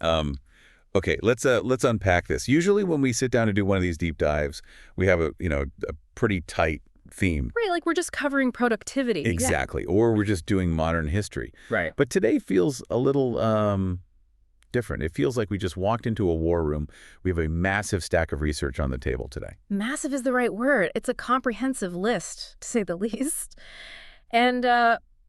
Um, okay, let's unpack this. Usually when we sit down to do one of these deep dives, we have a pretty tight theme. Right, like we're just covering productivity. Exactly. Or we're just doing modern history. Right. But today feels a little different. It feels like we just walked into a war room. We have a massive stack of research on the table today. Massive is the right word. It's a comprehensive list, to say the least. And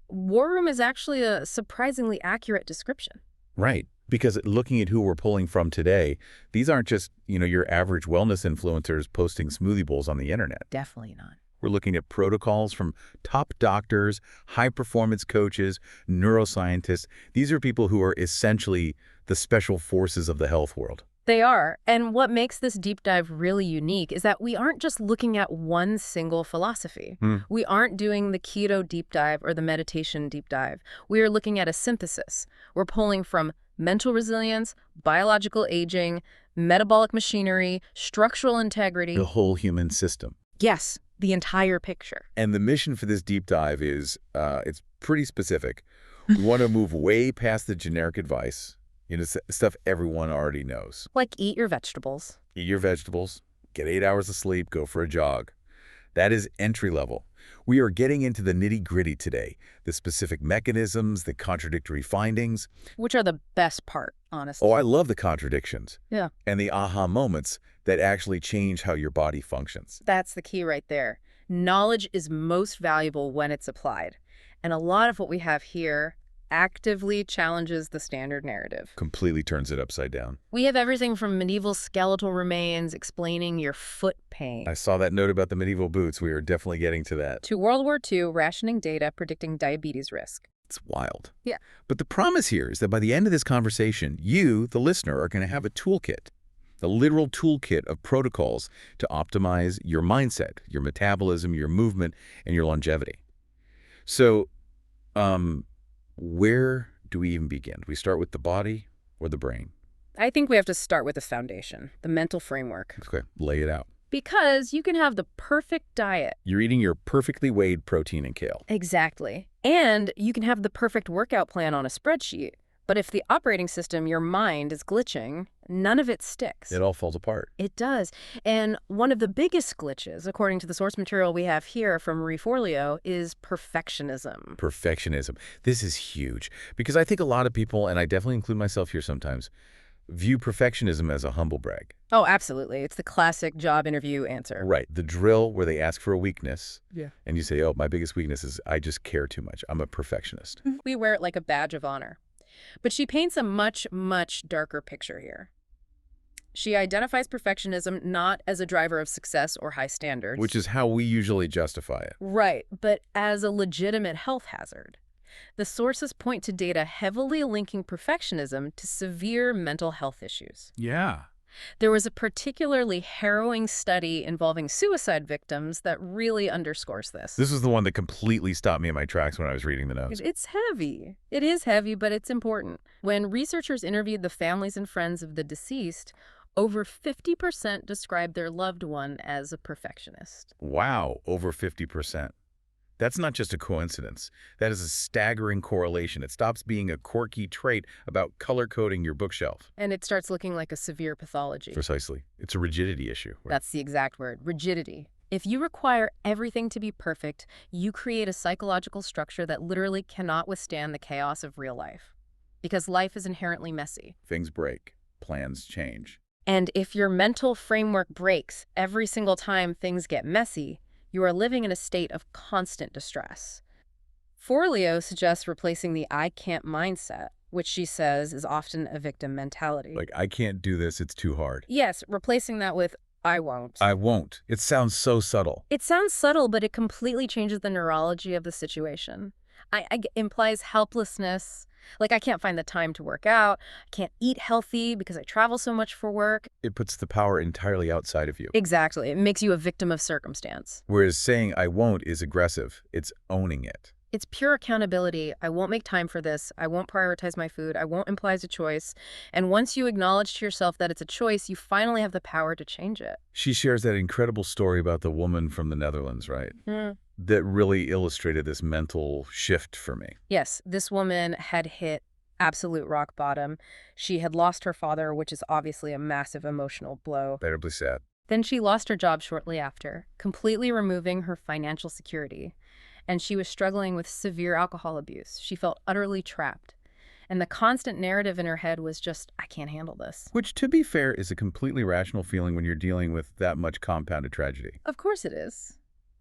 war room is actually a surprisingly accurate description. Right. Because looking at who we're pulling from today, these aren't just, your average wellness influencers posting smoothie bowls on the internet. Definitely not. We're looking at protocols from top doctors, high-performance coaches, neuroscientists. These are people who are essentially the special forces of the health world. They are. And what makes this deep dive really unique is that we aren't just looking at one single philosophy. We aren't doing the keto deep dive or the meditation deep dive. We are looking at a synthesis. We're pulling from mental resilience, biological aging, metabolic machinery, structural integrity. The whole human system. Yes, the entire picture. And the mission for this deep dive is, it's pretty specific. We want to move way past the generic advice, stuff everyone already knows. Like eat your vegetables. Eat your vegetables, get 8 hours of sleep, go for a jog. That is entry level. We are getting into the nitty-gritty today, the specific mechanisms, the contradictory findings. Which are the best part, honestly. Oh, I love the contradictions. Yeah. And the aha moments that actually change how your body functions. That's the key right there. Knowledge is most valuable when it's applied. And a lot of what we have here actively challenges the standard narrative. Completely turns it upside down. We have everything from medieval skeletal remains explaining your foot pain. I saw that note about the medieval boots. We are definitely getting to that. To World War II rationing data predicting diabetes risk. It's wild. Yeah. But the promise here is that by the end of this conversation, you, the listener, are going to have a toolkit. A literal toolkit of protocols to optimize your mindset, your metabolism, your movement, and your longevity. So, where do we even begin? Do we start with the body or the brain? I think we have to start with the foundation, the mental framework. Okay, lay it out. Because you can have the perfect diet. You're eating your perfectly weighed protein and kale. Exactly. And you can have the perfect workout plan on a spreadsheet. But if the operating system, your mind, is glitching, none of it sticks. It all falls apart. It does. And one of the biggest glitches, according to the source material we have here from Reforlio, is perfectionism. Perfectionism. This is huge. Because I think a lot of people, and I definitely include myself here sometimes, view perfectionism as a humble brag. Oh, absolutely. It's the classic job interview answer. Right. The drill where they ask for a weakness. Yeah. And you say, oh, my biggest weakness is I just care too much. I'm a perfectionist. We wear it like a badge of honor. But she paints a much, much darker picture here. She identifies perfectionism not as a driver of success or high standards. Which is how we usually justify it. Right, but as a legitimate health hazard. The sources point to data heavily linking perfectionism to severe mental health issues. Yeah. There was a particularly harrowing study involving suicide victims that really underscores this. This was the one that completely stopped me in my tracks when I was reading the notes. It's heavy. It is heavy, but it's important. When researchers interviewed the families and friends of the deceased, over 50% described their loved one as a perfectionist. Wow, over 50%. That's not just a coincidence. That is a staggering correlation. It stops being a quirky trait about color-coding your bookshelf. And it starts looking like a severe pathology. Precisely. It's a rigidity issue. Right? That's the exact word, rigidity. If you require everything to be perfect, you create a psychological structure that literally cannot withstand the chaos of real life. Because life is inherently messy. Things break. Plans change. And if your mental framework breaks every single time things get messy, you are living in a state of constant distress. Forleo suggests replacing the I can't mindset, which she says is often a victim mentality. Like, I can't do this, it's too hard. Yes, replacing that with I won't. I won't. It sounds so subtle. It sounds subtle, but it completely changes the neurology of the situation. It implies helplessness. Like, I can't find the time to work out. I can't eat healthy because I travel so much for work. It puts the power entirely outside of you. Exactly. It makes you a victim of circumstance. Whereas saying I won't is aggressive. It's owning it. It's pure accountability. I won't make time for this. I won't prioritize my food. I won't imply it's a choice. And once you acknowledge to yourself that it's a choice, you finally have the power to change it. She shares that incredible story about the woman from the Netherlands, right? That really illustrated this mental shift for me. Yes, this woman had hit absolute rock bottom. She had lost her father, which is obviously a massive emotional blow. Terribly sad. Then she lost her job shortly after, completely removing her financial security. And she was struggling with severe alcohol abuse. She felt utterly trapped. And the constant narrative in her head was just, I can't handle this. Which, to be fair, is a completely rational feeling when you're dealing with that much compounded tragedy. Of course it is.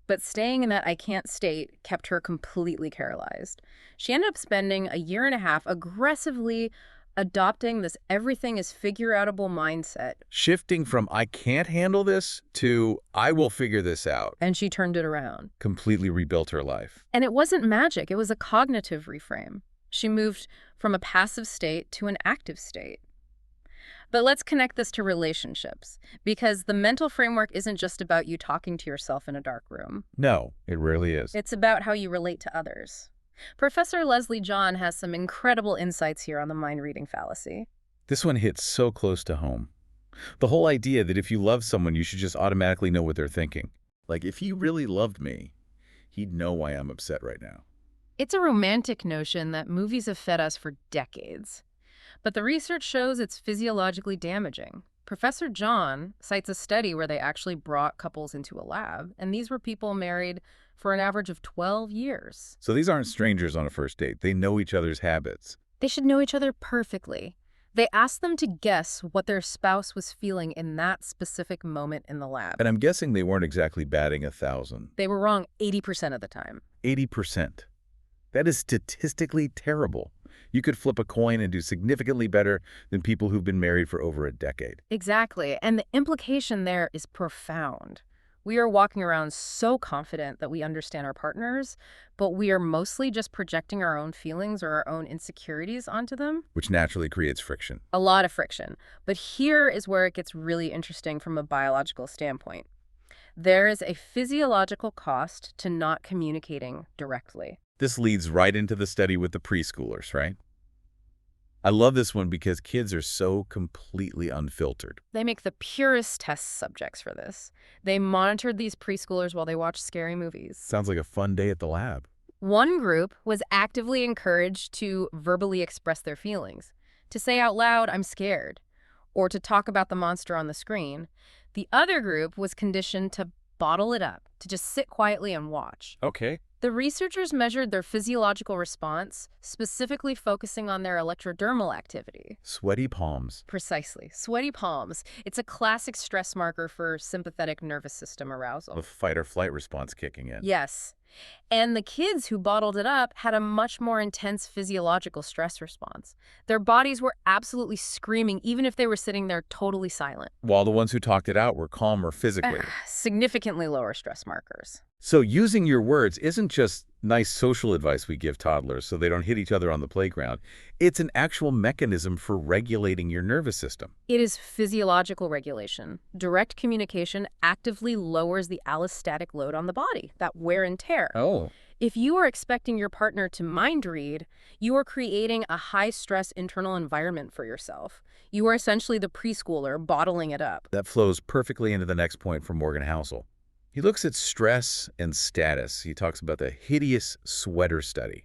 But staying in that I can't state kept her completely paralyzed. She ended up spending a year and a half aggressively adopting this everything is figure-outable mindset. Shifting from I can't handle this to I will figure this out. And she turned it around. Completely rebuilt her life. And it wasn't magic. It was a cognitive reframe. She moved from a passive state to an active state. But let's connect this to relationships, because the mental framework isn't just about you talking to yourself in a dark room. No, it rarely is. It's about how you relate to others. Professor Leslie John has some incredible insights here on the mind-reading fallacy. This one hits so close to home. The whole idea that if you love someone, you should just automatically know what they're thinking. Like, if he really loved me, he'd know why I'm upset right now. It's a romantic notion that movies have fed us for decades. But the research shows it's physiologically damaging. Professor John cites a study where they actually brought couples into a lab, and these were people married for an average of 12 years. So these aren't strangers on a first date. They know each other's habits. They should know each other perfectly. They asked them to guess what their spouse was feeling in that specific moment in the lab. And I'm guessing they weren't exactly batting 1,000. They were wrong 80% of the time. 80%. That is statistically terrible. You could flip a coin and do significantly better than people who've been married for over a decade. Exactly. And the implication there is profound. We are walking around so confident that we understand our partners, but we are mostly just projecting our own feelings or our own insecurities onto them. Which naturally creates friction. A lot of friction. But here is where it gets really interesting from a biological standpoint. There is a physiological cost to not communicating directly. This leads right into the study with the preschoolers, right? I love this one because kids are so completely unfiltered. They make the purest test subjects for this. They monitored these preschoolers while they watched scary movies. Sounds like a fun day at the lab. One group was actively encouraged to verbally express their feelings, to say out loud, I'm scared, or to talk about the monster on the screen. The other group was conditioned to bottle it up, to just sit quietly and watch. Okay. The researchers measured their physiological response, specifically focusing on their electrodermal activity. Sweaty palms. Precisely. Sweaty palms. It's a classic stress marker for sympathetic nervous system arousal. The fight or flight response kicking in. Yes. And the kids who bottled it up had a much more intense physiological stress response. Their bodies were absolutely screaming, even if they were sitting there totally silent. While the ones who talked it out were calmer physically. Significantly lower stress markers. So using your words isn't just nice social advice we give toddlers so they don't hit each other on the playground. It's an actual mechanism for regulating your nervous system. It is physiological regulation. Direct communication actively lowers the allostatic load on the body, that wear and tear. Oh. If you are expecting your partner to mind read, you are creating a high-stress internal environment for yourself. You are essentially the preschooler bottling it up. That flows perfectly into the next point from Morgan Housel. He looks at stress and status. He talks about the hideous sweater study.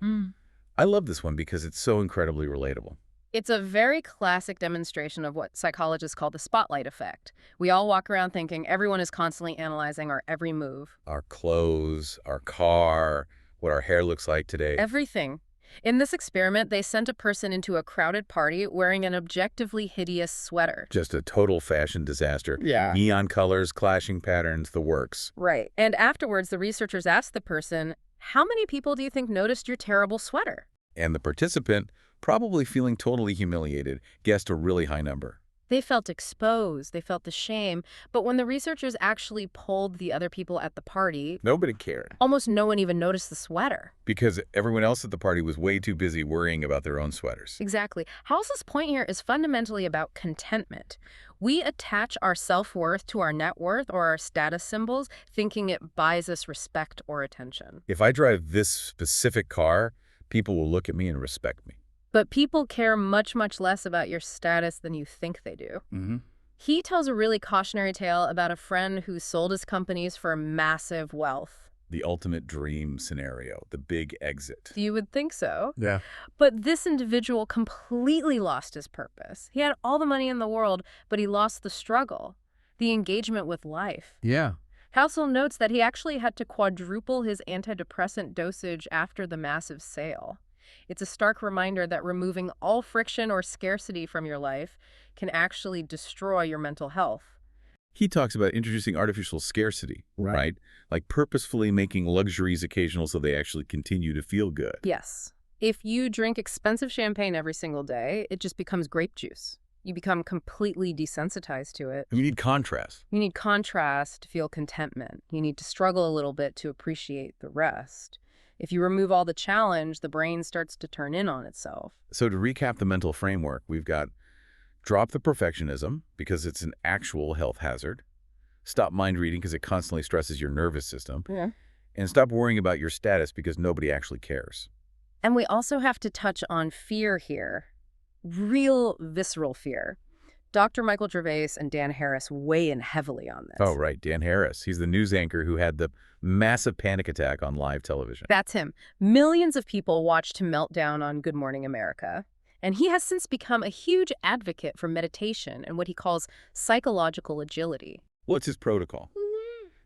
I love this one because it's so incredibly relatable. It's a very classic demonstration of what psychologists call the spotlight effect. We all walk around thinking everyone is constantly analyzing our every move. Our clothes, our car, what our hair looks like today. Everything. In this experiment, they sent a person into a crowded party wearing an objectively hideous sweater. Just a total fashion disaster. Yeah. Neon colors, clashing patterns, the works. Right. And afterwards, the researchers asked the person, how many people do you think noticed your terrible sweater? And the participant, probably feeling totally humiliated, guessed a really high number. They felt exposed. They felt the shame. But when the researchers actually polled the other people at the party, Nobody cared. almost no one even noticed the sweater. Because everyone else at the party was way too busy worrying about their own sweaters. Exactly. House's point here is fundamentally about contentment. We attach our self-worth to our net worth or our status symbols, thinking it buys us respect or attention. If I drive this specific car, people will look at me and respect me. But people care much, much less about your status than you think they do. He tells a really cautionary tale about a friend who sold his companies for massive wealth. The ultimate dream scenario, the big exit. You would think so. Yeah. But this individual completely lost his purpose. He had all the money in the world, but he lost the struggle, the engagement with life. Yeah. Housel notes that he actually had to quadruple his antidepressant dosage after the massive sale. It's a stark reminder that removing all friction or scarcity from your life can actually destroy your mental health. He talks about introducing artificial scarcity, right? Like purposefully making luxuries occasional so they actually continue to feel good. Yes. If you drink expensive champagne every single day, it just becomes grape juice. You become completely desensitized to it. And you need contrast. You need contrast to feel contentment. You need to struggle a little bit to appreciate the rest. If you remove all the challenge, the brain starts to turn in on itself. So to recap the mental framework, we've got drop the perfectionism because it's an actual health hazard. Stop mind reading because it constantly stresses your nervous system. Yeah. And stop worrying about your status because nobody actually cares. And we also have to touch on fear here. Real visceral fear. Dr. Michael Gervais and Dan Harris weigh in heavily on this. Oh, right. Dan Harris. He's the news anchor who had the massive panic attack on live television. That's him. Millions of people watched him melt down on Good Morning America. And he has since become a huge advocate for meditation and what he calls psychological agility. What's his protocol?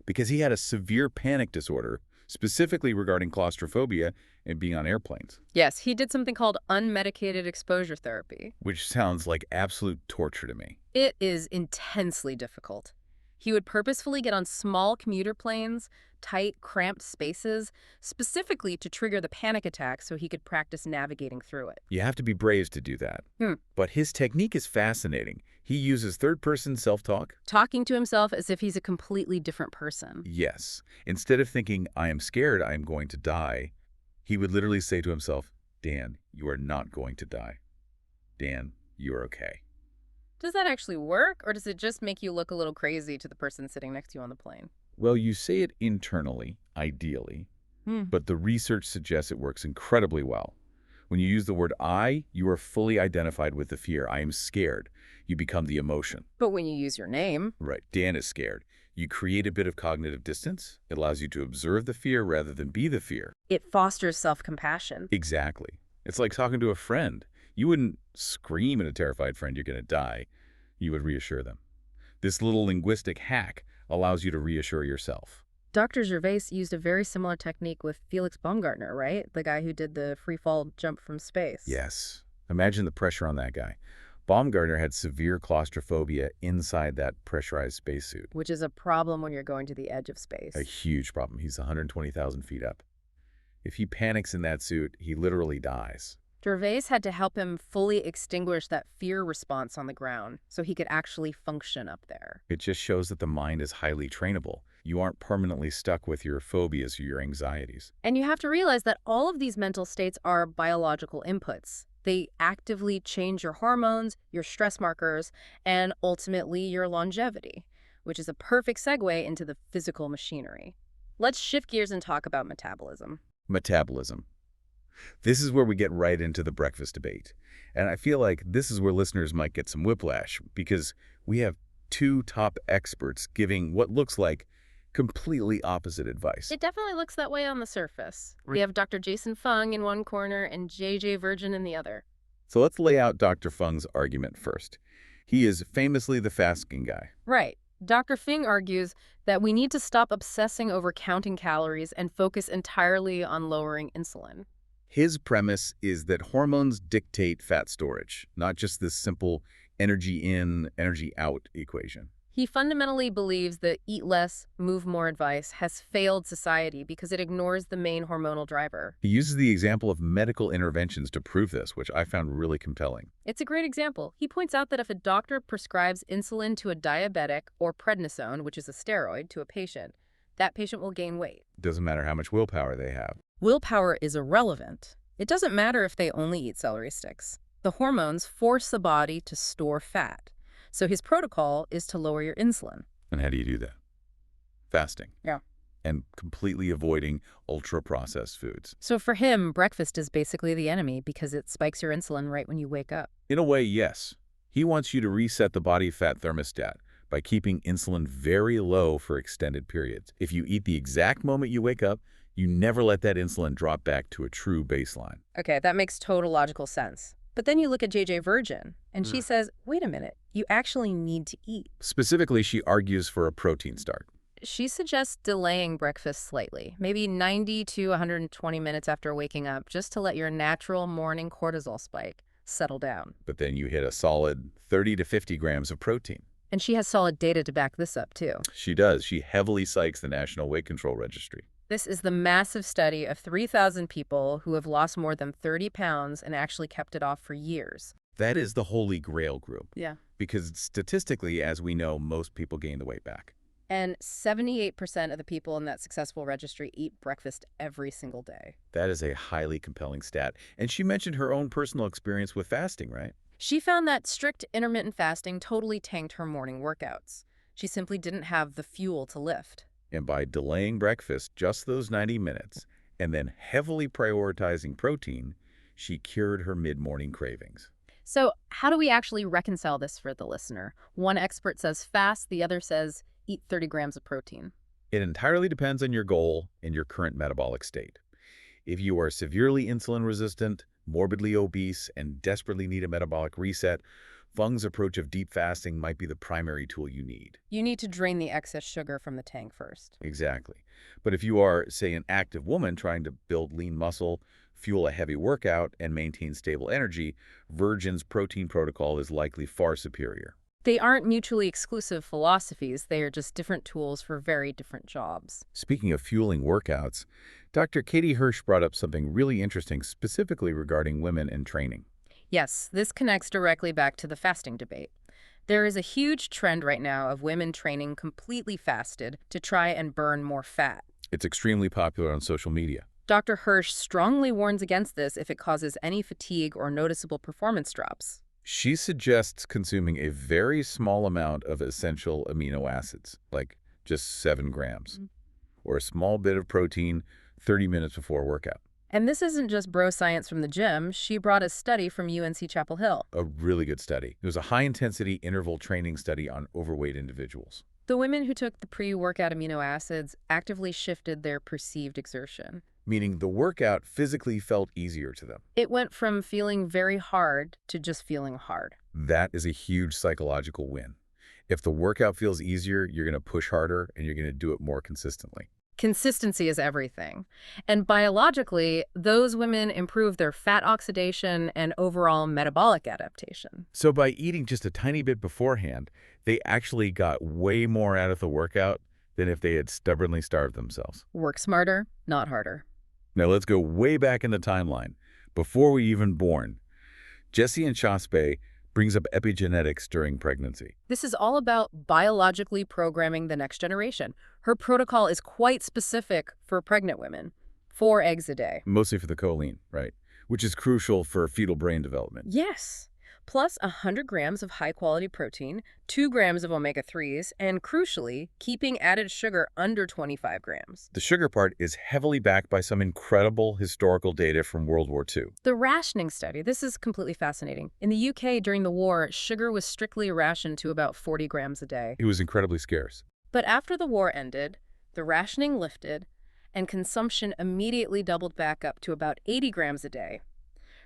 Because he had a severe panic disorder, specifically regarding claustrophobia and being on airplanes. Yes, he did something called unmedicated exposure therapy. Which sounds like absolute torture to me. It is intensely difficult. He would purposefully get on small commuter planes, tight, cramped spaces, specifically to trigger the panic attack so he could practice navigating through it. You have to be brave to do that. But his technique is fascinating. He uses third-person self-talk. Talking to himself as if he's a completely different person. Yes. Instead of thinking, I am scared, I am going to die, he would literally say to himself, Dan, you are not going to die. Dan, you are okay. Does that actually work, or does it just make you look a little crazy to the person sitting next to you on the plane? Well, you say it internally, ideally, but the research suggests it works incredibly well. When you use the word I, you are fully identified with the fear. I am scared. You become the emotion. But when you use your name... Right. Dan is scared. You create a bit of cognitive distance. It allows you to observe the fear rather than be the fear. It fosters self-compassion. Exactly. It's like talking to a friend. You wouldn't scream at a terrified friend you're going to die. You would reassure them. This little linguistic hack allows you to reassure yourself. Dr. Gervais used a very similar technique with Felix Baumgartner, right? The guy who did the free fall jump from space. Yes. Imagine the pressure on that guy. Baumgartner had severe claustrophobia inside that pressurized spacesuit. Which is a problem when you're going to the edge of space. A huge problem. He's 120,000 feet up. If he panics in that suit, he literally dies. Gervais had to help him fully extinguish that fear response on the ground so he could actually function up there. It just shows that the mind is highly trainable. You aren't permanently stuck with your phobias or your anxieties. And you have to realize that all of these mental states are biological inputs. They actively change your hormones, your stress markers, and ultimately your longevity, which is a perfect segue into the physical machinery. Let's shift gears and talk about metabolism. Metabolism. This is where we get right into the breakfast debate. And I feel like this is where listeners might get some whiplash because we have two top experts giving what looks like completely opposite advice. It definitely looks that way on the surface. We have Dr. Jason Fung in one corner and JJ Virgin in the other. So let's lay out Dr. Fung's argument first. He is famously the fasting guy. Right. Dr. Fung argues that we need to stop obsessing over counting calories and focus entirely on lowering insulin. His premise is that hormones dictate fat storage, not just this simple energy in, energy out equation. He fundamentally believes that eat less, move more advice has failed society because it ignores the main hormonal driver. He uses the example of medical interventions to prove this, which I found really compelling. It's a great example. He points out that if a doctor prescribes insulin to a diabetic or prednisone, which is a steroid, to a patient, that patient will gain weight. Doesn't matter how much willpower they have. Willpower is irrelevant. It doesn't matter if they only eat celery sticks. The hormones force the body to store fat. So his protocol is to lower your insulin. And how do you do that? Fasting. Yeah. And completely avoiding ultra-processed foods. So for him, breakfast is basically the enemy because it spikes your insulin right when you wake up. In a way, yes. He wants you to reset the body fat thermostat, by keeping insulin very low for extended periods. If you eat the exact moment you wake up, you never let that insulin drop back to a true baseline. Okay, that makes total logical sense. But then you look at JJ Virgin, and she says, wait a minute, you actually need to eat. Specifically, she argues for a protein start. She suggests delaying breakfast slightly, maybe 90 to 120 minutes after waking up, just to let your natural morning cortisol spike settle down. But then you hit a solid 30 to 50 grams of protein. And she has solid data to back this up, too. She does. She heavily cites the National Weight Control Registry. This is the massive study of 3,000 people who have lost more than 30 pounds and actually kept it off for years. That is the holy grail group. Yeah. Because statistically, as we know, most people gain the weight back. And 78% of the people in that successful registry eat breakfast every single day. That is a highly compelling stat. And she mentioned her own personal experience with fasting, right? She found that strict intermittent fasting totally tanked her morning workouts. She simply didn't have the fuel to lift. And by delaying breakfast just those 90 minutes and then heavily prioritizing protein, she cured her mid-morning cravings. So how do we actually reconcile this for the listener? One expert says fast, the other says eat 30 grams of protein. It entirely depends on your goal and your current metabolic state. If you are severely insulin resistant, morbidly obese, and desperately need a metabolic reset, Fung's approach of deep fasting might be the primary tool you need. You need to drain the excess sugar from the tank first. Exactly. But if you are, say, an active woman trying to build lean muscle, fuel a heavy workout, and maintain stable energy, Virgin's protein protocol is likely far superior. They aren't mutually exclusive philosophies. They are just different tools for very different jobs. Speaking of fueling workouts, Dr. Katie Hirsch brought up something really interesting specifically regarding women and training. Yes, this connects directly back to the fasting debate. There is a huge trend right now of women training completely fasted to try and burn more fat. It's extremely popular on social media. Dr. Hirsch strongly warns against this if it causes any fatigue or noticeable performance drops. She suggests consuming a very small amount of essential amino acids, like just 7 grams, or a small bit of protein 30 minutes before a workout. And this isn't just bro science from the gym. She brought a study from UNC Chapel Hill. A really good study. It was a high-intensity interval training study on overweight individuals. The women who took the pre-workout amino acids actively shifted their perceived exertion. Meaning the workout physically felt easier to them. It went from feeling very hard to just feeling hard. That is a huge psychological win. If the workout feels easier, you're going to push harder and you're going to do it more consistently. Consistency is everything. And biologically, those women improve their fat oxidation and overall metabolic adaptation. So by eating just a tiny bit beforehand, they actually got way more out of the workout than if they had stubbornly starved themselves. Work smarter, not harder. Now let's go way back in the timeline, before we even born. Jessie and Shaspe brings up epigenetics during pregnancy. This is all about biologically programming the next generation. Her protocol is quite specific for pregnant women. 4 eggs a day. Mostly for the choline, right? Which is crucial for fetal brain development. Yes. Plus 100 grams of high-quality protein, 2 grams of omega-3s, and crucially, keeping added sugar under 25 grams. The sugar part is heavily backed by some incredible historical data from World War II. The rationing study, this is completely fascinating. In the UK during the war, sugar was strictly rationed to about 40 grams a day. It was incredibly scarce. But after the war ended, the rationing lifted, and consumption immediately doubled back up to about 80 grams a day.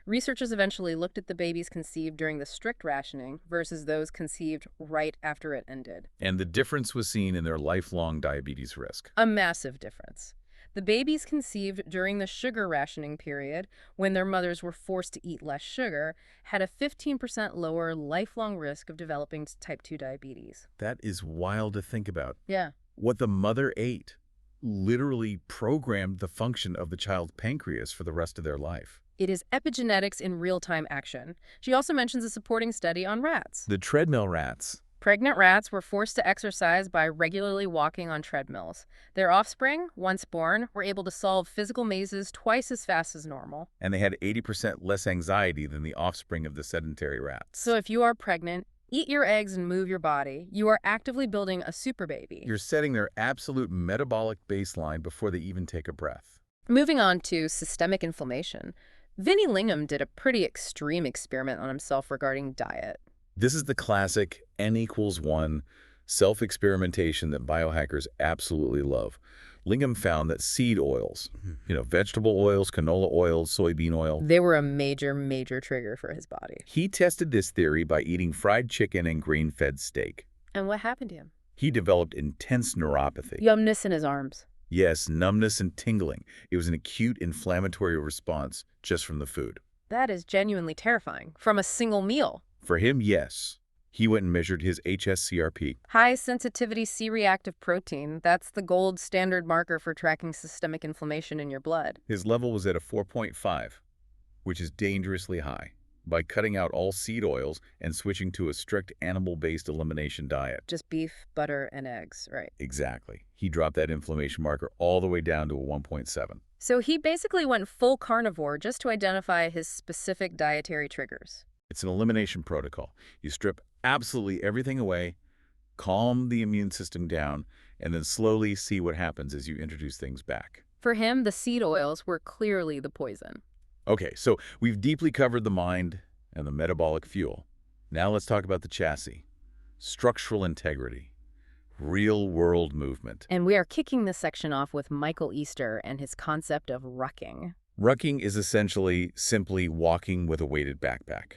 Researchers eventually looked at the babies conceived during the strict rationing versus those conceived right after it ended. And the difference was seen in their lifelong diabetes risk. A massive difference. The babies conceived during the sugar rationing period, when their mothers were forced to eat less sugar, had a 15% lower lifelong risk of developing type 2 diabetes. That is wild to think about. Yeah. What the mother ate literally programmed the function of the child's pancreas for the rest of their life. It is epigenetics in real-time action. She also mentions a supporting study on rats. The treadmill rats. Pregnant rats were forced to exercise by regularly walking on treadmills. Their offspring, once born, were able to solve physical mazes twice as fast as normal. And they had 80% less anxiety than the offspring of the sedentary rats. So if you are pregnant, eat your eggs and move your body. You are actively building a super baby. You're setting their absolute metabolic baseline before they even take a breath. Moving on to systemic inflammation. Vinnie Lingham did a pretty extreme experiment on himself regarding diet. This is the classic N equals 1 Self-experimentation that biohackers absolutely love. Lingham found that seed oils, vegetable oils, canola oils, soybean oil, They were a major, major trigger for his body. he tested this theory by eating fried chicken and grain-fed steak. And what happened to him? He developed intense neuropathy. Numbness in his arms. Yes, numbness and tingling. It was an acute inflammatory response just from the food. That is genuinely terrifying. From a single meal. For him, yes. He went and measured his HSCRP. High sensitivity C-reactive protein. That's the gold standard marker for tracking systemic inflammation in your blood. His level was at a 4.5, which is dangerously high. By cutting out all seed oils and switching to a strict animal-based elimination diet. Just beef, butter, and eggs, right? Exactly. He dropped that inflammation marker all the way down to a 1.7. So he basically went full carnivore just to identify his specific dietary triggers. It's an elimination protocol. You strip absolutely everything away, calm the immune system down, and then slowly see what happens as you introduce things back. For him, the seed oils were clearly the poison. Okay, so we've deeply covered the mind and the metabolic fuel. Now let's talk about the chassis. Structural integrity. Real-world movement. And we are kicking this section off with Michael Easter and his concept of rucking. Rucking is essentially simply walking with a weighted backpack.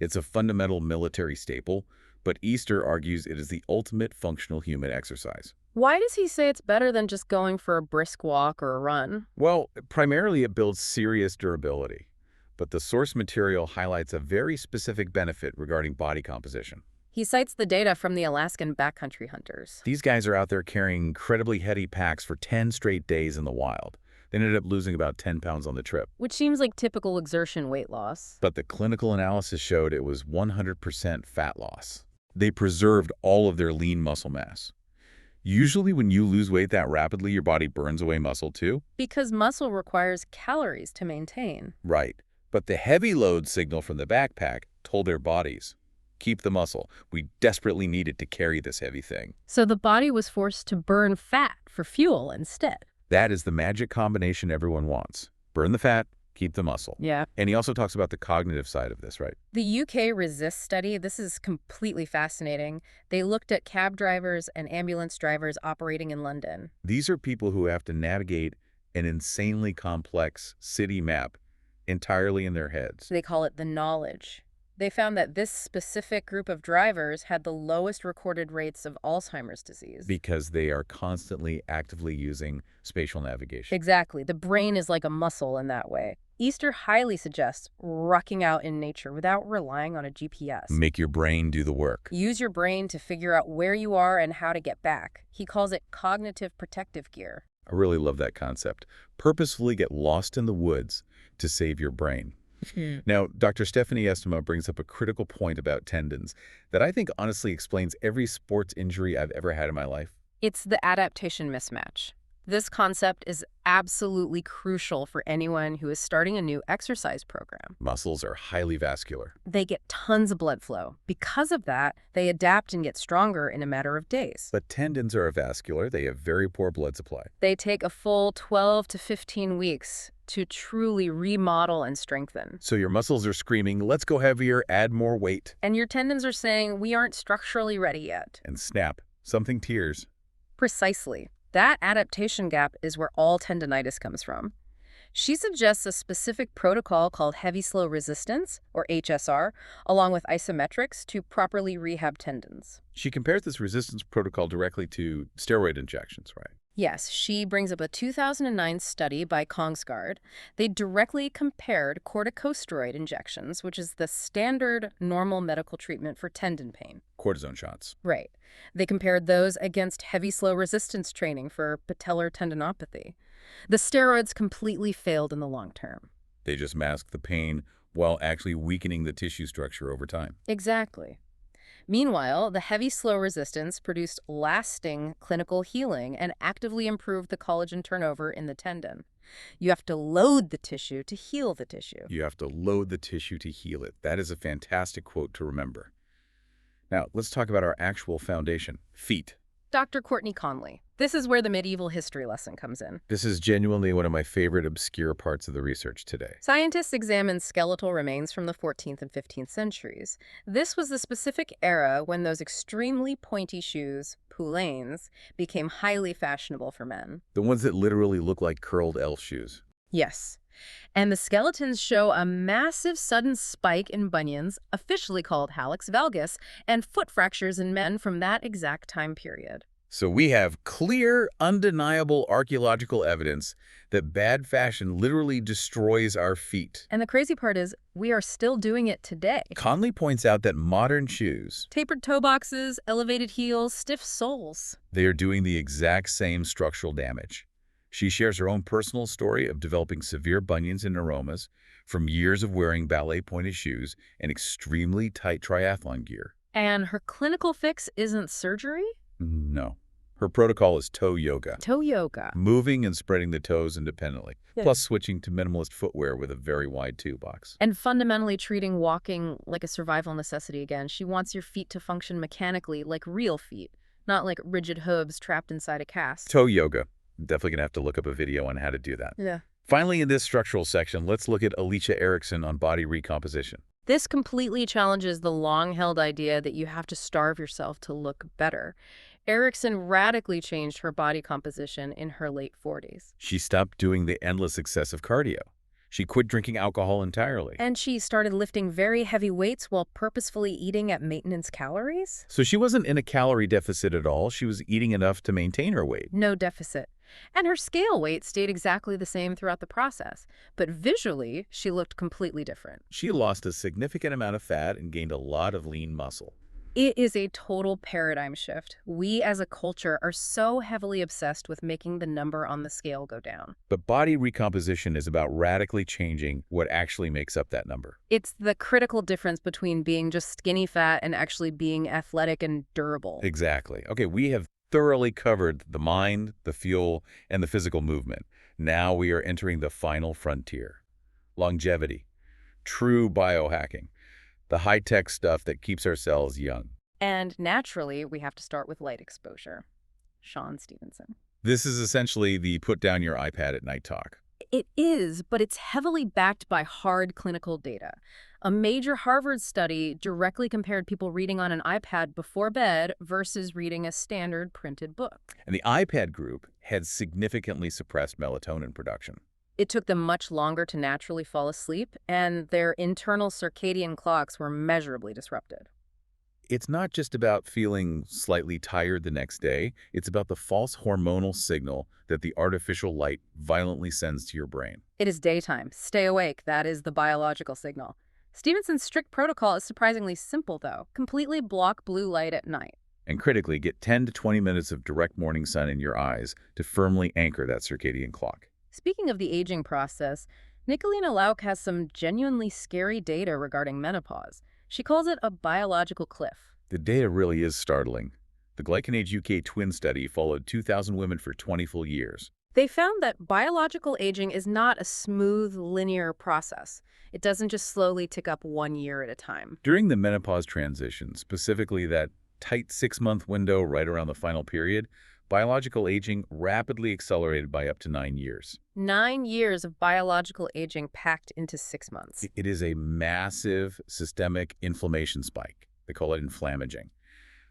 It's a fundamental military staple, but Easter argues it is the ultimate functional human exercise. Why does he say it's better than just going for a brisk walk or a run? Well, primarily it builds serious durability, but the source material highlights a very specific benefit regarding body composition. He cites the data from the Alaskan backcountry hunters. These guys are out there carrying incredibly heavy packs for 10 straight days in the wild. They ended up losing about 10 pounds on the trip. Which seems like typical exertion weight loss. But the clinical analysis showed it was 100% fat loss. They preserved all of their lean muscle mass. Usually when you lose weight that rapidly, your body burns away muscle too. Because muscle requires calories to maintain. Right. But the heavy load signal from the backpack told their bodies, keep the muscle. We desperately need it to carry this heavy thing. So the body was forced to burn fat for fuel instead. That is the magic combination everyone wants. Burn the fat, keep the muscle. Yeah. And he also talks about the cognitive side of this, right? The UK Resist study, this is completely fascinating. They looked at cab drivers and ambulance drivers operating in London. These are people who have to navigate an insanely complex city map entirely in their heads. They call it the knowledge. They found that this specific group of drivers had the lowest recorded rates of Alzheimer's disease. Because they are constantly actively using spatial navigation. Exactly. The brain is like a muscle in that way. Easter highly suggests rucking out in nature without relying on a GPS. Make your brain do the work. Use your brain to figure out where you are and how to get back. He calls it cognitive protective gear. I really love that concept. Purposefully get lost in the woods to save your brain. Now, Dr. Stephanie Estema brings up a critical point about tendons that I think honestly explains every sports injury I've ever had in my life. It's the adaptation mismatch. This concept is absolutely crucial for anyone who is starting a new exercise program. Muscles are highly vascular. They get tons of blood flow. Because of that, they adapt and get stronger in a matter of days. But tendons are avascular. They have very poor blood supply. They take a full 12 to 15 weeks to truly remodel and strengthen. So your muscles are screaming, let's go heavier, add more weight. And your tendons are saying, we aren't structurally ready yet. And snap, something tears. Precisely. That adaptation gap is where all tendinitis comes from. She suggests a specific protocol called heavy slow resistance, or HSR, along with isometrics to properly rehab tendons. She compares this resistance protocol directly to steroid injections, right? Yes, she brings up a 2009 study by Kongsgaard. They directly compared corticosteroid injections, which is the standard normal medical treatment for tendon pain. Cortisone shots. Right. They compared those against heavy slow resistance training for patellar tendinopathy. The steroids completely failed in the long term. They just masked the pain while actually weakening the tissue structure over time. Exactly. Meanwhile, the heavy slow resistance produced lasting clinical healing and actively improved the collagen turnover in the tendon. You have to load the tissue to heal the tissue. You have to load the tissue to heal it. That is a fantastic quote to remember. Now, let's talk about our actual foundation, feet. Dr. Courtney Conley. This is where the medieval history lesson comes in. This is genuinely one of my favorite obscure parts of the research today. Scientists examined skeletal remains from the 14th and 15th centuries. This was the specific era when those extremely pointy shoes, poulaines, became highly fashionable for men. The ones that literally look like curled elf shoes. Yes. And the skeletons show a massive sudden spike in bunions, officially called hallux valgus, and foot fractures in men from that exact time period. So we have clear, undeniable archaeological evidence that bad fashion literally destroys our feet. And the crazy part is, we are still doing it today. Conley points out that modern shoes, Tapered toe boxes, elevated heels, stiff soles. they are doing the exact same structural damage. She shares her own personal story of developing severe bunions and neuromas from years of wearing ballet-pointed shoes and extremely tight triathlon gear. And her clinical fix isn't surgery? No. Her protocol is toe yoga. Toe yoga. Moving and spreading the toes independently, Yeah. plus switching to minimalist footwear with a very wide toe box. And fundamentally treating walking like a survival necessity again. She wants your feet to function mechanically like real feet, not like rigid hooves trapped inside a cast. Toe yoga. I'm definitely going to have to look up a video on how to do that. Yeah. Finally, in this structural section, let's look at Alicia Erickson on body recomposition. This completely challenges the long-held idea that you have to starve yourself to look better. Erickson radically changed her body composition in her late 40s. She stopped doing the endless excessive cardio. She quit drinking alcohol entirely. And she started lifting very heavy weights while purposefully eating at maintenance calories? So she wasn't in a calorie deficit at all. She was eating enough to maintain her weight. No deficit. And her scale weight stayed exactly the same throughout the process. But visually, she looked completely different. She lost a significant amount of fat and gained a lot of lean muscle. It is a total paradigm shift. We as a culture are so heavily obsessed with making the number on the scale go down. But body recomposition is about radically changing what actually makes up that number. It's the critical difference between being just skinny fat and actually being athletic and durable. Exactly. Okay, we have thoroughly covered the mind, the fuel, and the physical movement. Now we are entering the final frontier. Longevity. True biohacking. The high-tech stuff that keeps our cells young. And naturally, we have to start with light exposure. Sean Stevenson. This is essentially the put down your iPad at night talk. It is, but it's heavily backed by hard clinical data. A major Harvard study directly compared people reading on an iPad before bed versus reading a standard printed book. And the iPad group had significantly suppressed melatonin production. It took them much longer to naturally fall asleep, and their internal circadian clocks were measurably disrupted. It's not just about feeling slightly tired the next day. It's about the false hormonal signal that the artificial light violently sends to your brain. It is daytime. Stay awake. That is the biological signal. Stevenson's strict protocol is surprisingly simple, though. Completely block blue light at night. And critically, get 10 to 20 minutes of direct morning sun in your eyes to firmly anchor that circadian clock. Speaking of the aging process, Nicolina Lauk has some genuinely scary data regarding menopause. She calls it a biological cliff. The data really is startling. The GlycanAge UK twin study followed 2,000 women for 20 full years. They found that biological aging is not a smooth, linear process. It doesn't just slowly tick up 1 year at a time. During the menopause transition, specifically that tight 6-month window right around the final period, biological aging rapidly accelerated by up to 9 years. 9 years of biological aging packed into 6 months. It is a massive systemic inflammation spike. They call it inflammaging.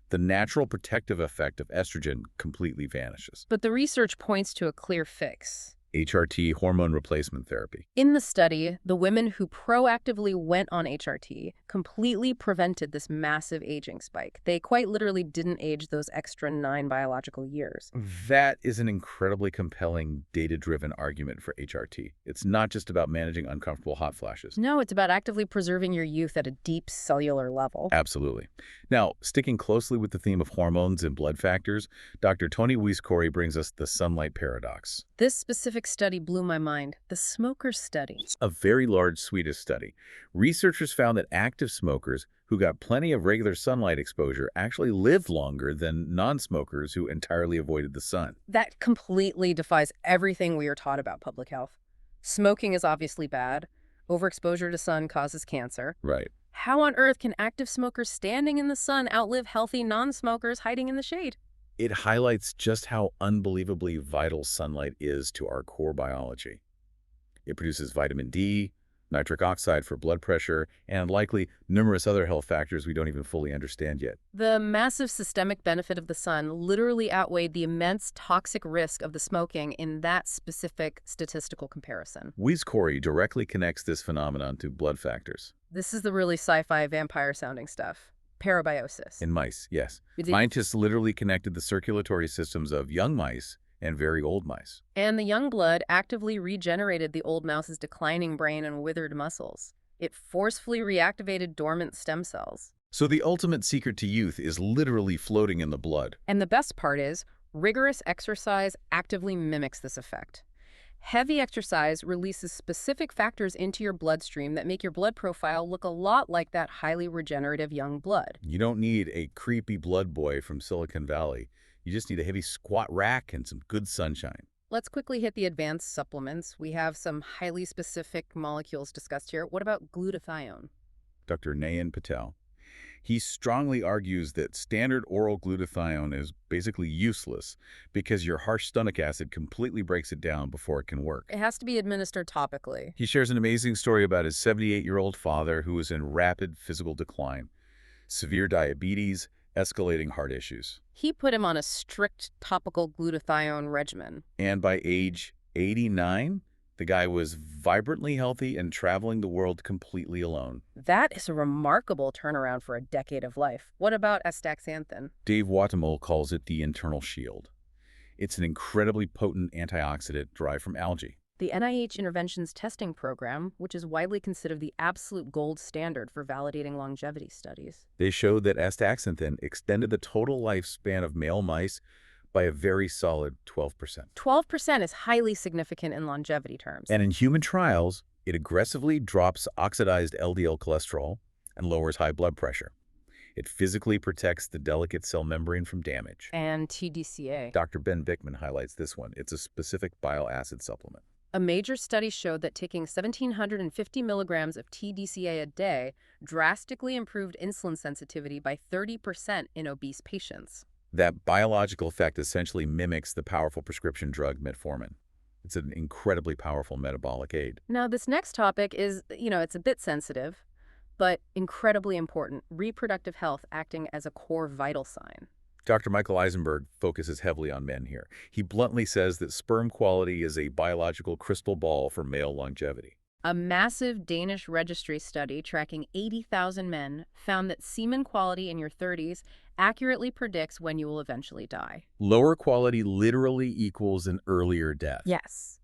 The natural protective effect of estrogen completely vanishes. But the research points to a clear fix. HRT, hormone replacement therapy. In the study, the women who proactively went on HRT completely prevented this massive aging spike. They quite literally didn't age those extra 9 biological years. That is an incredibly compelling, data-driven argument for HRT. It's not just about managing uncomfortable hot flashes. No, it's about actively preserving your youth at a deep cellular level. Absolutely. Now, sticking closely with the theme of hormones and blood factors, Dr. Tony Wieskori brings us the sunlight paradox. This specific study blew my mind. The smoker study. A very large Swedish study. Researchers found that active smokers who got plenty of regular sunlight exposure actually lived longer than non-smokers who entirely avoided the sun. That completely defies everything we are taught about public health. Smoking is obviously bad. Overexposure to sun causes cancer. Right. How on earth can active smokers standing in the sun outlive healthy non-smokers hiding in the shade? It highlights just how unbelievably vital sunlight is to our core biology. It produces vitamin D, nitric oxide for blood pressure, and likely numerous other health factors we don't even fully understand yet. The massive systemic benefit of the sun literally outweighed the immense toxic risk of the smoking in that specific statistical comparison. Weiss Corey directly connects this phenomenon to blood factors. This is the really sci-fi vampire-sounding stuff. Parabiosis. In mice, yes. It- Scientists literally connected the circulatory systems of young mice and very old mice. And the young blood actively regenerated the old mouse's declining brain and withered muscles. It forcefully reactivated dormant stem cells. So the ultimate secret to youth is literally floating in the blood. And the best part is, rigorous exercise actively mimics this effect. Heavy exercise releases specific factors into your bloodstream that make your blood profile look a lot like that highly regenerative young blood. You don't need a creepy blood boy from Silicon Valley. You just need a heavy squat rack and some good sunshine. Let's quickly hit the advanced supplements. We have some highly specific molecules discussed here. What about glutathione? Dr. Nayan Patel. He strongly argues that standard oral glutathione is basically useless because your harsh stomach acid completely breaks it down before it can work. It has to be administered topically. He shares an amazing story about his 78-year-old father who was in rapid physical decline, severe diabetes, escalating heart issues. He put him on a strict topical glutathione regimen. And by age 89, the guy was vibrantly healthy and traveling the world completely alone. That is a remarkable turnaround for a decade of life. What about astaxanthin? Dave Watemol calls it the internal shield. It's an incredibly potent antioxidant derived from algae. The NIH Interventions Testing Program, which is widely considered the absolute gold standard for validating longevity studies. They showed that astaxanthin extended the total lifespan of male mice by a very solid 12%. 12% is highly significant in longevity terms. And in human trials, it aggressively drops oxidized LDL cholesterol and lowers high blood pressure. It physically protects the delicate cell membrane from damage. And TDCA. Dr. Ben Bickman highlights this one. It's a specific bile acid supplement. A major study showed that taking 1,750 milligrams of TDCA a day drastically improved insulin sensitivity by 30% in obese patients. That biological effect essentially mimics the powerful prescription drug metformin. It's an incredibly powerful metabolic aid. Now, this next topic is, it's a bit sensitive, but incredibly important. Reproductive health acting as a core vital sign. Dr. Michael Eisenberg focuses heavily on men here. He bluntly says that sperm quality is a biological crystal ball for male longevity. A massive Danish registry study tracking 80,000 men found that semen quality in your 30s accurately predicts when you will eventually die. Lower quality literally equals an earlier death. Yes.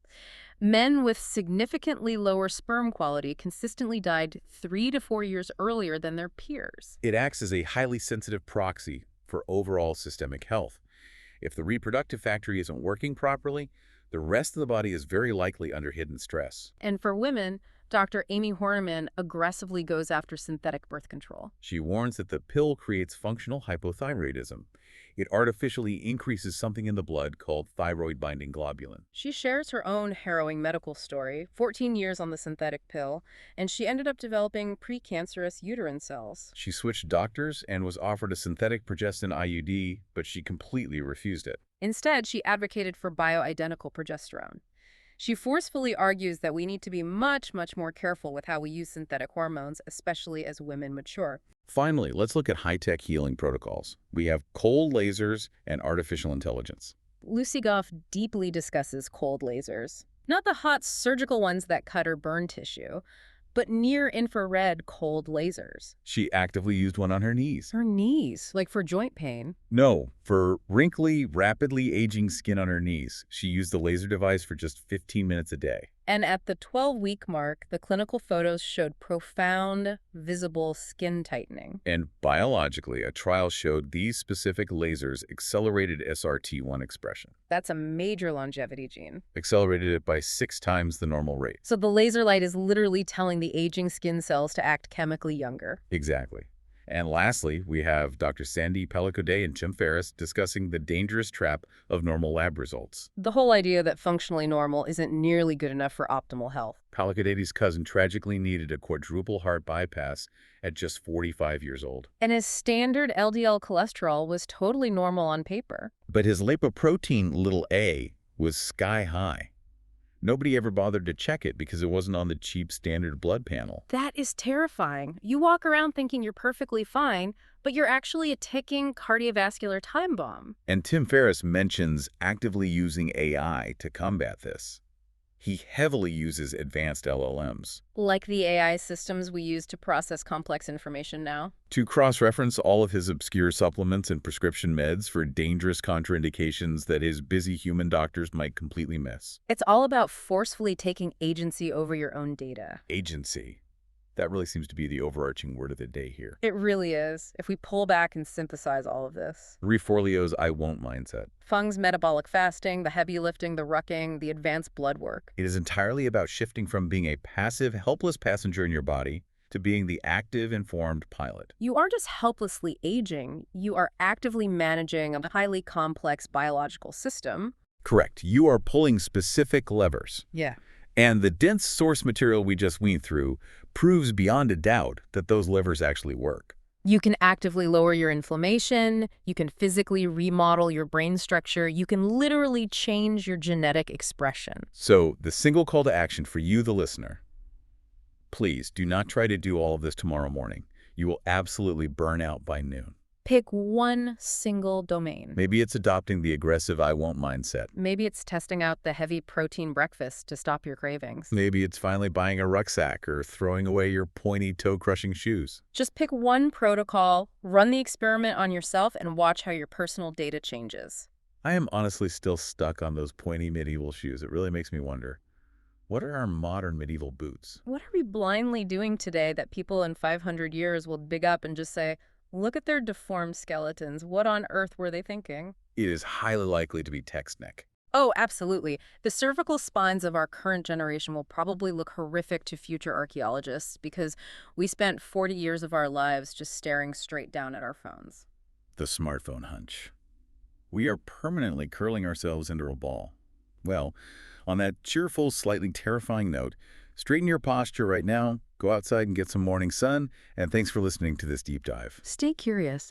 Men with significantly lower sperm quality consistently died 3 to 4 years earlier than their peers. It acts as a highly sensitive proxy for overall systemic health. If the reproductive factory isn't working properly, the rest of the body is very likely under hidden stress. And for women, Dr. Amy Horniman aggressively goes after synthetic birth control. She warns that the pill creates functional hypothyroidism. It artificially increases something in the blood called thyroid-binding globulin. She shares her own harrowing medical story, 14 years on the synthetic pill, and she ended up developing precancerous uterine cells. She switched doctors and was offered a synthetic progestin IUD, but she completely refused it. Instead, she advocated for bioidentical progesterone. She forcefully argues that we need to be much, much more careful with how we use synthetic hormones, especially as women mature. Finally, let's look at high-tech healing protocols. We have cold lasers and artificial intelligence. Lucy Goff deeply discusses cold lasers. Not the hot surgical ones that cut or burn tissue, but near-infrared cold lasers. She actively used one on her knees. Her knees, like for joint pain. No, for wrinkly, rapidly aging skin on her knees. She used the laser device for just 15 minutes a day. And at the 12-week mark, the clinical photos showed profound, visible skin tightening. And biologically, a trial showed these specific lasers accelerated SRT1 expression. That's a major longevity gene. Accelerated it by 6 times the normal rate. So the laser light is literally telling the aging skin cells to act chemically younger. Exactly. And lastly, we have Dr. Sandy Pellicoday and Jim Ferris discussing the dangerous trap of normal lab results. The whole idea that functionally normal isn't nearly good enough for optimal health. Pellicoday's cousin tragically needed a quadruple heart bypass at just 45 years old. And his standard LDL cholesterol was totally normal on paper. But his lipoprotein a was sky high. Nobody ever bothered to check it because it wasn't on the cheap standard blood panel. That is terrifying. You walk around thinking you're perfectly fine, but you're actually a ticking cardiovascular time bomb. And Tim Ferriss mentions actively using AI to combat this. He heavily uses advanced LLMs. Like the AI systems we use to process complex information now. To cross-reference all of his obscure supplements and prescription meds for dangerous contraindications that his busy human doctors might completely miss. It's all about forcefully taking agency over your own data. Agency. That really seems to be the overarching word of the day here. It really is, if we pull back and synthesize all of this. Reforlio's I won't mindset. Fung's metabolic fasting, the heavy lifting, the rucking, the advanced blood work. It is entirely about shifting from being a passive, helpless passenger in your body to being the active, informed pilot. You aren't just helplessly aging, you are actively managing a highly complex biological system. Correct. You are pulling specific levers. Yeah. And the dense source material we just went through proves beyond a doubt that those levers actually work. You can actively lower your inflammation, you can physically remodel your brain structure, you can literally change your genetic expression. So the single call to action for you, the listener, please do not try to do all of this tomorrow morning. You will absolutely burn out by noon. Pick one single domain. Maybe it's adopting the aggressive I won't mindset. Maybe it's testing out the heavy protein breakfast to stop your cravings. Maybe it's finally buying a rucksack or throwing away your pointy toe-crushing shoes. Just pick one protocol, run the experiment on yourself, and watch how your personal data changes. I am honestly still stuck on those pointy medieval shoes. It really makes me wonder, what are our modern medieval boots? What are we blindly doing today that people in 500 years will dig up and just say, look at their deformed skeletons. What on earth were they thinking? It is highly likely to be text neck. Oh, absolutely. The cervical spines of our current generation will probably look horrific to future archaeologists because we spent 40 years of our lives just staring straight down at our phones. The smartphone hunch. We are permanently curling ourselves into a ball. Well, on that cheerful, slightly terrifying note, straighten your posture right now, go outside and get some morning sun, and thanks for listening to this deep dive. Stay curious.